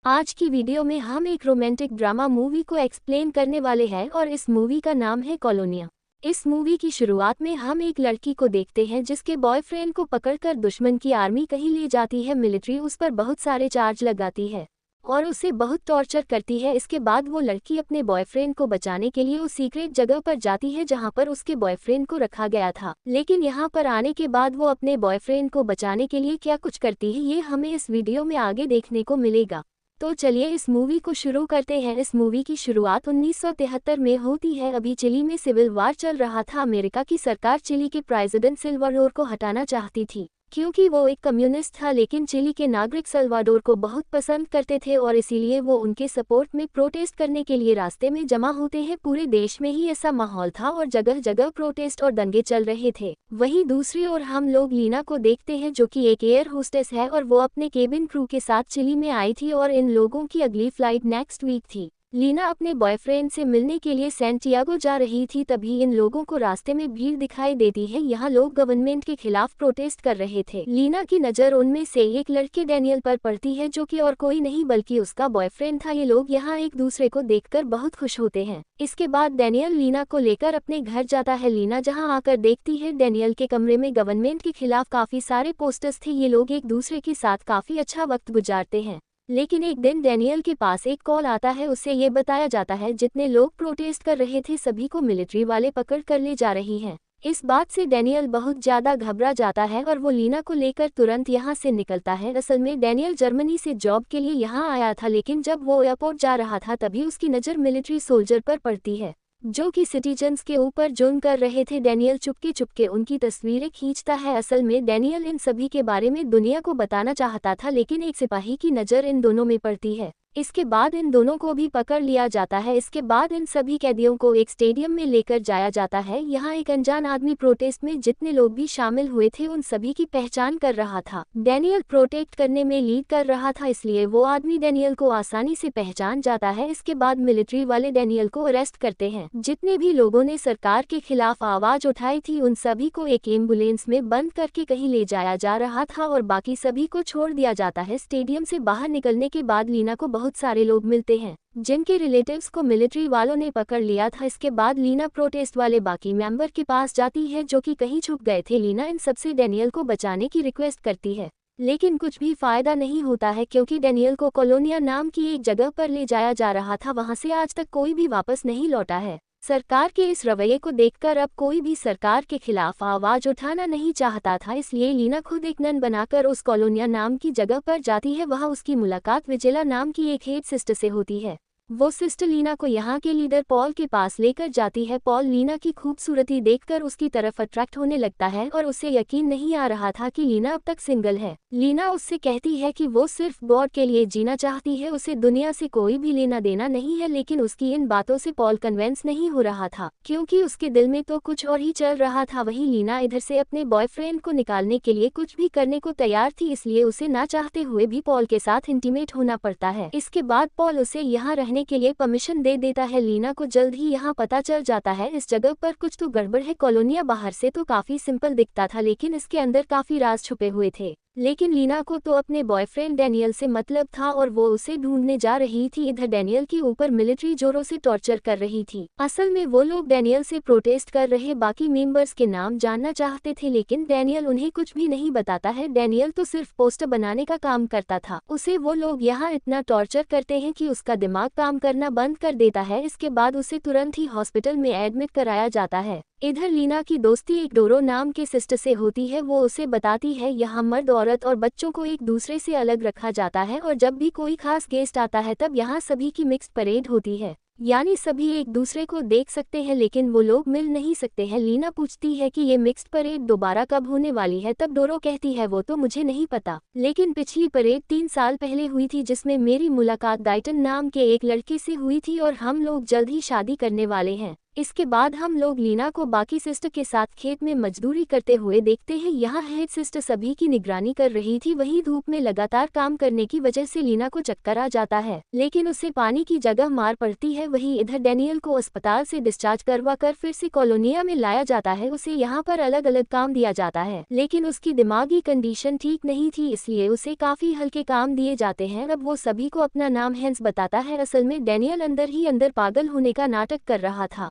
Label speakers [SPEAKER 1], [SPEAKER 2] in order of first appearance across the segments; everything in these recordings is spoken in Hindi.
[SPEAKER 1] आज की वीडियो में हम एक रोमांटिक ड्रामा मूवी को एक्सप्लेन करने वाले हैं और इस मूवी का नाम है कॉलोनिया। इस मूवी की शुरुआत में हम एक लड़की को देखते हैं जिसके बॉयफ्रेंड को पकड़कर दुश्मन की आर्मी कहीं ले जाती है। मिलिट्री उस पर बहुत सारे चार्ज लगाती है और उसे बहुत टॉर्चर करती है। इसके बाद वो लड़की अपने बॉयफ्रेंड को बचाने के लिए उस सीक्रेट जगह पर जाती है जहां पर उसके बॉयफ्रेंड को रखा गया था। लेकिन यहां पर आने के बाद वो अपने बॉयफ्रेंड को बचाने के लिए क्या कुछ करती है ये हमें इस वीडियो में आगे देखने को मिलेगा। तो चलिए इस मूवी को शुरू करते हैं। इस मूवी की शुरुआत 1973 में होती है। अभी चिली में सिविल वार चल रहा था। अमेरिका की सरकार चिली के प्रेसिडेंट सल्वाडोर को हटाना चाहती थी क्योंकि वो एक कम्युनिस्ट था, लेकिन चिली के नागरिक सल्वाडोर को बहुत पसंद करते थे और इसीलिए वो उनके सपोर्ट में प्रोटेस्ट करने के लिए रास्ते में जमा होते हैं। पूरे देश में ही ऐसा माहौल था और जगह जगह प्रोटेस्ट और दंगे चल रहे थे। वहीं दूसरी ओर हम लोग लीना को देखते हैं जो कि एक एयर होस्टेस है और वो अपने केबिन क्रू के साथ चिली में आई थी और इन लोगों की अगली फ्लाइट नेक्स्ट वीक थी। लीना अपने बॉयफ्रेंड से मिलने के लिए सैंटियागो जा रही थी। तभी इन लोगों को रास्ते में भीड़ दिखाई देती है। यहाँ लोग गवर्नमेंट के खिलाफ प्रोटेस्ट कर रहे थे। लीना की नज़र उनमें से एक लड़के डैनियल पर पड़ती है जो कि और कोई नहीं बल्कि उसका बॉयफ्रेंड था। ये लोग यहाँ एक दूसरे को देखकर बहुत खुश होते हैं। इसके बाद डैनियल लीना को लेकर अपने घर जाता है। लीना जहाँ आकर देखती है डैनियल के कमरे में गवर्नमेंट के खिलाफ काफी सारे पोस्टर्स थे। ये लोग एक दूसरे के साथ काफी अच्छा वक्त गुजारते हैं। लेकिन एक दिन डैनियल के पास एक कॉल आता है। उससे ये बताया जाता है जितने लोग प्रोटेस्ट कर रहे थे सभी को मिलिट्री वाले पकड़ कर ले जा रही हैं। इस बात से डैनियल बहुत ज्यादा घबरा जाता है और वो लीना को लेकर तुरंत यहाँ से निकलता है। असल में डैनियल जर्मनी से जॉब के लिए यहाँ आया था, लेकिन जब वो एयरपोर्ट जा रहा था तभी उसकी नज़र मिलिट्री सोल्जर पर पड़ती है जो कि सिटीजन्स के ऊपर जुल्म कर रहे थे। डैनियल चुपके चुपके उनकी तस्वीरें खींचता है। असल में डैनियल इन सभी के बारे में दुनिया को बताना चाहता था, लेकिन एक सिपाही की नज़र इन दोनों में पड़ती है। इसके बाद इन दोनों को भी पकड़ लिया जाता है। इसके बाद इन सभी कैदियों को एक स्टेडियम में लेकर जाया जाता है। यहाँ एक अनजान आदमी प्रोटेस्ट में जितने लोग भी शामिल हुए थे उन सभी की पहचान कर रहा था। डैनियल प्रोटेक्ट करने में लीड कर रहा था, इसलिए वो आदमी डैनियल को आसानी से पहचान जाता है। इसके बाद मिलिट्री वाले डैनियल को अरेस्ट करते हैं। जितने भी लोगों ने सरकार के खिलाफ आवाज उठाई थी उन सभी को एक एम्बुलेंस में बंद करके कहीं ले जाया जा रहा था और बाकी सभी को छोड़ दिया जाता है। स्टेडियम से बाहर निकलने के बाद लीना को बहुत सारे लोग मिलते हैं जिनके रिलेटिव्स को मिलिट्री वालों ने पकड़ लिया था। इसके बाद लीना प्रोटेस्ट वाले बाकी मेंबर के पास जाती है जो कि कहीं छुप गए थे। लीना इन सबसे डैनियल को बचाने की रिक्वेस्ट करती है, लेकिन कुछ भी फायदा नहीं होता है क्योंकि डैनियल को कॉलोनिया नाम की एक जगह पर ले जाया जा रहा था। वहां से आज तक कोई भी वापस नहीं लौटा है। सरकार के इस रवैये को देखकर अब कोई भी सरकार के खिलाफ आवाज उठाना नहीं चाहता था, इसलिए लीना खुद एक नन बनाकर उस कॉलोनिया नाम की जगह पर जाती है। वहां उसकी मुलाकात विजिला नाम की एक हेड सिस्टर से होती है। वो सिस्टर लीना को यहाँ के लीडर पॉल के पास लेकर जाती है। पॉल लीना की खूबसूरती देखकर उसकी तरफ अट्रैक्ट होने लगता है और उसे यकीन नहीं आ रहा था कि लीना अब तक सिंगल है। लीना उससे कहती है कि वो सिर्फ गॉड के लिए जीना चाहती है, उसे दुनिया से कोई भी लेना देना नहीं है। लेकिन उसकी इन बातों से पॉल कन्विंस नहीं हो रहा था क्योंकि उसके दिल में तो कुछ और ही चल रहा था। वहीं लीना इधर से अपने बॉयफ्रेंड को निकालने के लिए कुछ भी करने को तैयार थी, इसलिए उसे ना चाहते हुए भी पॉल के साथ इंटीमेट होना पड़ता है। इसके बाद पॉल उसे यहाँ रहने के लिए परमिशन दे देता है। लीना को जल्द ही यहाँ पता चल जाता है इस जगह पर कुछ तो गड़बड़ है। कॉलोनिया बाहर से तो काफी सिंपल दिखता था, लेकिन इसके अंदर काफी राज छुपे हुए थे। लेकिन लीना को तो अपने बॉयफ्रेंड डैनियल से मतलब था और वो उसे ढूंढने जा रही थी। इधर डैनियल के ऊपर मिलिट्री जोरों से टॉर्चर कर रही थी। असल में वो लोग डैनियल से प्रोटेस्ट कर रहे बाकी मेंबर्स के नाम जानना चाहते थे, लेकिन डैनियल उन्हें कुछ भी नहीं बताता है। डैनियल तो सिर्फ पोस्टर बनाने का काम करता था। उसे वो लोग यहाँ इतना टॉर्चर करते हैं कि उसका दिमाग काम करना बंद कर देता है। इसके बाद उसे तुरंत ही हॉस्पिटल में एडमिट कराया जाता है। इधर लीना की दोस्ती एक डोरो नाम के सिस्टर से होती है। वो उसे बताती है यहाँ मर्द औरत और बच्चों को एक दूसरे से अलग रखा जाता है और जब भी कोई खास गेस्ट आता है तब यहाँ सभी की मिक्स परेड होती है, यानी सभी एक दूसरे को देख सकते हैं लेकिन वो लोग मिल नहीं सकते हैं। लीना पूछती है कि ये मिक्स्ड परेड दोबारा कब होने वाली है, तब डोरो कहती है वो तो मुझे नहीं पता, लेकिन पिछली परेड 3 साल पहले हुई थी जिसमें मेरी मुलाकात डाइटन नाम के एक लड़के से हुई थी और हम लोग जल्द ही शादी करने वाले हैं। इसके बाद हम लोग लीना को बाकी सिस्टर के साथ खेत में मजदूरी करते हुए देखते हैं। यहाँ हेड सिस्टर सभी की निगरानी कर रही थी। वहीं धूप में लगातार काम करने की वजह से लीना को चक्कर आ जाता है, लेकिन उसे पानी की जगह मार पड़ती है। वहीं इधर डैनियल को अस्पताल से डिस्चार्ज करवा कर फिर से कॉलोनिया में लाया जाता है। उसे यहाँ पर अलग अलग काम दिया जाता है, लेकिन उसकी दिमागी कंडीशन ठीक नहीं थी, इसलिए उसे काफी हल्के काम दिए जाते हैं। अब वो सभी को अपना नाम हैंस बताता है। असल में डैनियल अंदर ही अंदर पागल होने का नाटक कर रहा था,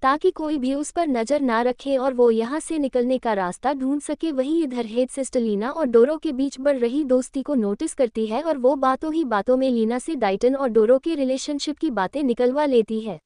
[SPEAKER 1] ताकि कोई भी उस पर नजर ना रखे और वो यहाँ से निकलने का रास्ता ढूंढ सके। वहीं इधर हेड सिस्टर लीना और डोरो के बीच बढ़ रही दोस्ती को नोटिस करती है और वो बातों ही बातों में लीना से डाइटन और डोरो के रिलेशनशिप की बातें निकलवा लेती है।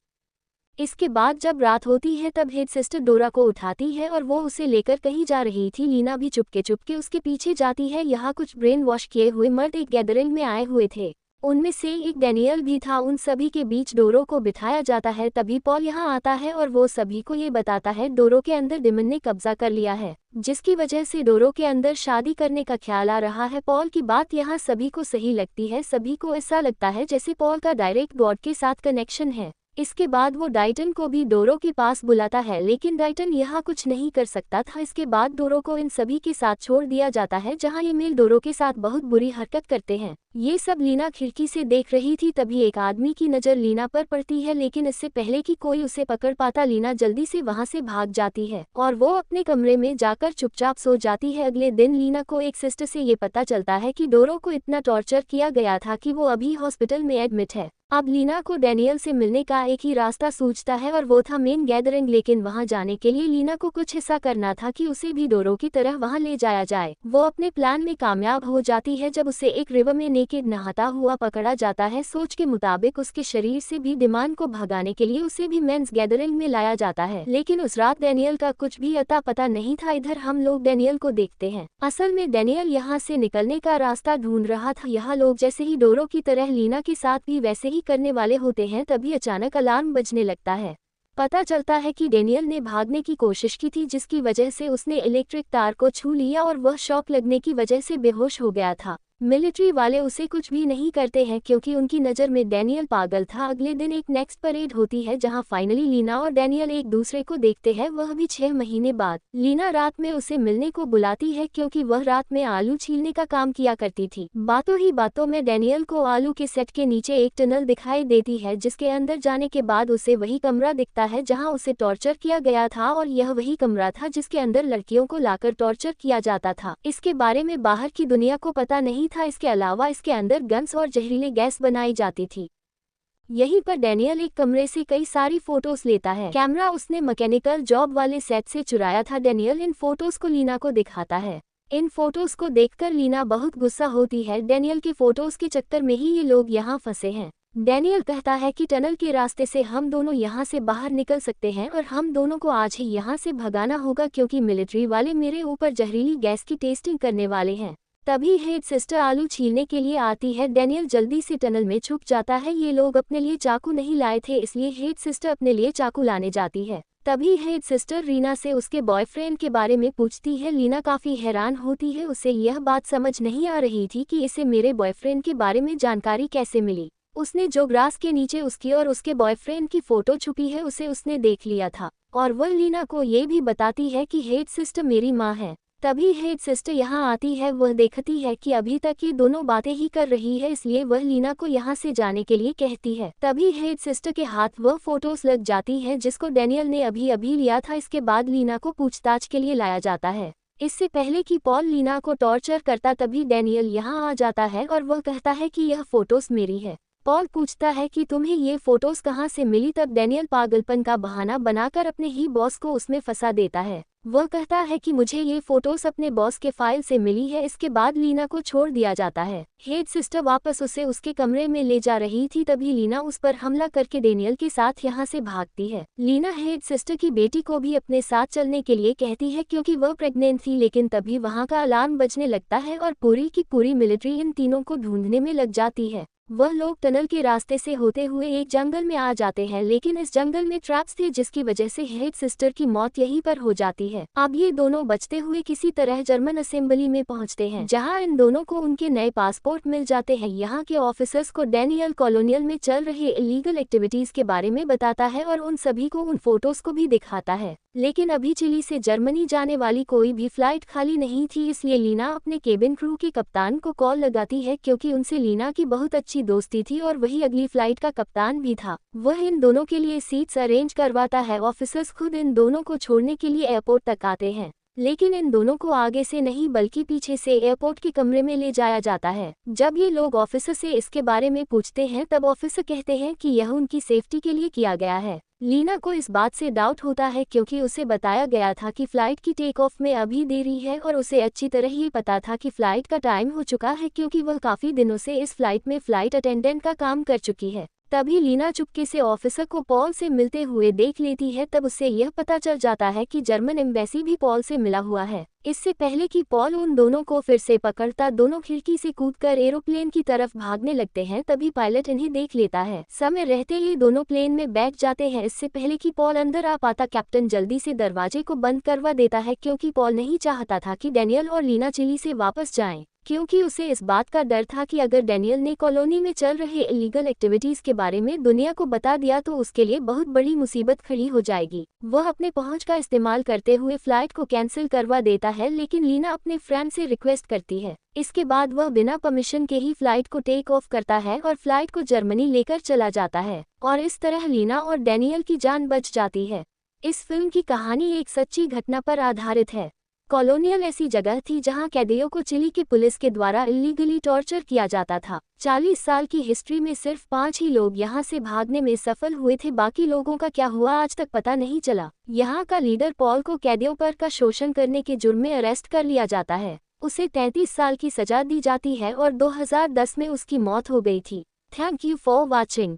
[SPEAKER 1] इसके बाद जब रात होती है तब हेड सिस्टर डोरा को उठाती है और वो उसे लेकर कहीं जा रही थी। लीना भी चुपके चुपके उसके पीछे जाती है। यहाँ कुछ ब्रेन वॉश किए हुए मर्द एक गैदरिंग में आए हुए थे, उनमें से एक डैनियल भी था। उन सभी के बीच डोरो को बिठाया जाता है। तभी पॉल यहाँ आता है और वो सभी को ये बताता है डोरो के अंदर डेमन ने कब्जा कर लिया है, जिसकी वजह से डोरो के अंदर शादी करने का ख्याल आ रहा है। पॉल की बात यहाँ सभी को सही लगती है। सभी को ऐसा लगता है जैसे पॉल का डायरेक्ट गॉड के साथ कनेक्शन है। इसके बाद वो डाइटन को भी डोरो के पास बुलाता है, लेकिन डाइटन यहाँ कुछ नहीं कर सकता था। इसके बाद डोरो को इन सभी के साथ छोड़ दिया जाता है, जहाँ ये मेल डोरो के साथ बहुत बुरी हरकत करते हैं। ये सब लीना खिड़की से देख रही थी। तभी एक आदमी की नज़र लीना पर पड़ती है, लेकिन इससे पहले कि कोई उसे पकड़ पाता लीना जल्दी से वहाँ से भाग जाती है और वो अपने कमरे में जाकर चुपचाप सो जाती है। अगले दिन लीना को एक सिस्टर से ये पता चलता है कि डोरो को इतना टॉर्चर किया गया था कि वो अभी हॉस्पिटल में एडमिट है। अब लीना को डैनियल से मिलने का एक ही रास्ता सूझता है और वो था मेन गैदरिंग, लेकिन वहां जाने के लिए लीना को कुछ ऐसा करना था कि उसे भी डोरो की तरह वहां ले जाया जाए। वो अपने प्लान में कामयाब हो जाती है जब उसे एक रिवर में नेकेड नहाता हुआ पकड़ा जाता है। सोच के मुताबिक उसके शरीर से भी डिमांड को भगाने के लिए उसे भी मेंस गैदरिंग में लाया जाता है, लेकिन उस रात डैनियल का कुछ भी अता पता नहीं था। इधर हम लोग डैनियल को देखते हैं। असल में डैनियल यहाँ से निकलने का रास्ता ढूंढ रहा था। यहाँ लोग जैसे ही डोरो की तरह लीना के साथ भी वैसे ही करने वाले होते हैं, तभी अचानक अलार्म बजने लगता है। पता चलता है कि डैनियल ने भागने की कोशिश की थी, जिसकी वजह से उसने इलेक्ट्रिक तार को छू लिया और वह शॉक लगने की वजह से बेहोश हो गया था। मिलिट्री वाले उसे कुछ भी नहीं करते हैं क्योंकि उनकी नज़र में डैनियल पागल था। अगले दिन एक नेक्स्ट परेड होती है जहां फाइनली लीना और डैनियल एक दूसरे को देखते हैं, वह भी 6 महीने बाद। लीना रात में उसे मिलने को बुलाती है क्योंकि वह रात में आलू छीलने का काम किया करती थी। बातों ही बातों में डैनियल को आलू के सेट के नीचे एक टनल दिखाई देती है, जिसके अंदर जाने के बाद उसे वही कमरा दिखता है जहाँ उसे टॉर्चर किया गया था और यह वही कमरा था जिसके अंदर लड़कियों को लाकर टॉर्चर किया जाता था। इसके बारे में बाहर की दुनिया को पता नहीं था। इसके अलावा इसके अंदर गन्स और जहरीले गैस बनाई जाती थी। यहीं पर डैनियल एक कमरे से कई सारी फोटोज लेता है। कैमरा उसने मैकेनिकल जॉब वाले सेट से चुराया था। डैनियल इन फोटोज को लीना को दिखाता है। इन फोटोज को देखकर लीना बहुत गुस्सा होती है। डैनियल के फोटोज के चक्कर में ही ये लोग यहाँ फंसे हैं। डैनियल कहता है कि टनल के रास्ते से हम दोनों यहाँ से बाहर निकल सकते हैं और हम दोनों को आज ही यहाँ से भगाना होगा क्योंकि मिलिट्री वाले मेरे ऊपर जहरीली गैस की टेस्टिंग करने वाले हैं। तभी हेड सिस्टर आलू छीलने के लिए आती है। डैनियल जल्दी से टनल में छुप जाता है। ये लोग अपने लिए चाकू नहीं लाए थे, इसलिए हेड सिस्टर अपने लिए चाकू लाने जाती है। तभी हेड सिस्टर रीना से उसके बॉयफ्रेंड के बारे में पूछती है। लीना काफी हैरान होती है, उसे यह बात समझ नहीं आ रही थी कि इसे मेरे बॉयफ्रेंड के बारे में जानकारी कैसे मिली। उसने जो ग्रास के नीचे उसकी और उसके बॉयफ्रेंड की फोटो छुपी है उसे उसने देख लिया था और वह लीना को ये भी बताती है कि हेड सिस्टर मेरी माँ है। तभी हेड सिस्टर यहाँ आती है। वह देखती है कि अभी तक ये दोनों बातें ही कर रही है, इसलिए वह लीना को यहाँ से जाने के लिए कहती है। तभी हेड सिस्टर के हाथ वह फोटोज लग जाती है जिसको डैनियल ने अभी अभी लिया था। इसके बाद लीना को पूछताछ के लिए लाया जाता है। इससे पहले कि पॉल लीना को टॉर्चर करता तभी डैनियल यहाँ आ जाता है और वह कहता है कि यह फोटोज मेरी है। पॉल पूछता है कि तुम्हें ये फोटोज कहाँ से मिली। तब डैनियल पागलपन का बहाना बनाकर अपने ही बॉस को उसमें फंसा देता है। वह कहता है कि मुझे ये फोटोज अपने बॉस के फाइल से मिली है। इसके बाद लीना को छोड़ दिया जाता है। हेड सिस्टर वापस उसे उसके कमरे में ले जा रही थी, तभी लीना उस पर हमला करके डैनियल के साथ यहाँ से भागती है। लीना हेड सिस्टर की बेटी को भी अपने साथ चलने के लिए कहती है क्योंकि वह प्रेग्नेंट थी, लेकिन तभी वहाँ का अलार्म बजने लगता है और पूरी की पूरी मिलिट्री इन तीनों को ढूंढने में लग जाती है। वह लोग टनल के रास्ते से होते हुए एक जंगल में आ जाते हैं, लेकिन इस जंगल में ट्रैप्स थे जिसकी वजह से हेड सिस्टर की मौत यहीं पर हो जाती है। अब ये दोनों बचते हुए किसी तरह जर्मन असेंबली में पहुंचते हैं, जहां इन दोनों को उनके नए पासपोर्ट मिल जाते हैं। यहाँ के ऑफिसर्स को डैनियल कॉलोनियल में चल रहे इलीगल एक्टिविटीज के बारे में बताता है और उन सभी को उन फोटोज को भी दिखाता है। लेकिन अभी चिली से जर्मनी जाने वाली कोई भी फ्लाइट खाली नहीं थी, इसलिए लीना अपने केबिन क्रू के कप्तान को कॉल लगाती है, क्योंकि उनसे लीना की बहुत अच्छी दोस्ती थी और वही अगली फ्लाइट का कप्तान भी था। वह इन दोनों के लिए सीट्स अरेंज करवाता है। ऑफिसर्स खुद इन दोनों को छोड़ने के लिए एयरपोर्ट तक आते हैं, लेकिन इन दोनों को आगे से नहीं बल्कि पीछे से एयरपोर्ट के कमरे में ले जाया जाता है। जब ये लोग ऑफिसर से इसके बारे में पूछते हैं तब ऑफिसर कहते हैं कि यह उनकी सेफ्टी के लिए किया गया है। लीना को इस बात से डाउट होता है, क्योंकि उसे बताया गया था कि फ्लाइट की टेक ऑफ में अभी देरी है और उसे अच्छी तरह ये पता था कि फ्लाइट का टाइम हो चुका है, क्योंकि वह काफ़ी दिनों से इस फ्लाइट में फ्लाइट अटेंडेंट का काम कर चुकी है। तभी लीना चुपके से ऑफिसर को पॉल से मिलते हुए देख लेती है। तब उसे यह पता चल जाता है कि जर्मन एम्बेसी भी पॉल से मिला हुआ है। इससे पहले कि पॉल उन दोनों को फिर से पकड़ता, दोनों खिड़की से कूदकर एरोप्लेन की तरफ भागने लगते हैं। तभी पायलट इन्हें देख लेता है। समय रहते ही दोनों प्लेन में बैठ जाते हैं। इससे पहले कि पॉल अंदर आ पाता, कैप्टन जल्दी से दरवाजे को बंद करवा देता है, क्योंकि पॉल नहीं चाहता था कि डैनियल और लीना चिली से वापस जाएं, क्योंकि उसे इस बात का डर था कि अगर डैनियल ने कॉलोनी में चल रहे इलीगल एक्टिविटीज के बारे में दुनिया को बता दिया तो उसके लिए बहुत बड़ी मुसीबत खड़ी हो जाएगी। वह अपने पहुंच का इस्तेमाल करते हुए फ्लाइट को कैंसिल करवा देता है, लेकिन लीना अपने फ्रेंड से रिक्वेस्ट करती है। इसके बाद वह बिना परमिशन के ही फ्लाइट को टेक ऑफ करता है और फ्लाइट को जर्मनी लेकर चला जाता है, और इस तरह लीना और डैनियल की जान बच जाती है। इस फिल्म की कहानी एक सच्ची घटना पर आधारित है। कॉलोनियल ऐसी जगह थी जहां कैदियों को चिली की पुलिस के द्वारा इलीगली टॉर्चर किया जाता था। 40 साल की हिस्ट्री में सिर्फ 5 ही लोग यहां से भागने में सफल हुए थे। बाकी लोगों का क्या हुआ आज तक पता नहीं चला। यहां का लीडर पॉल को कैदियों पर का शोषण करने के जुर्म में अरेस्ट कर लिया जाता है। उसे 33 साल की सजा दी जाती है और 2010 में उसकी मौत हो गई थी। Thank you for watching.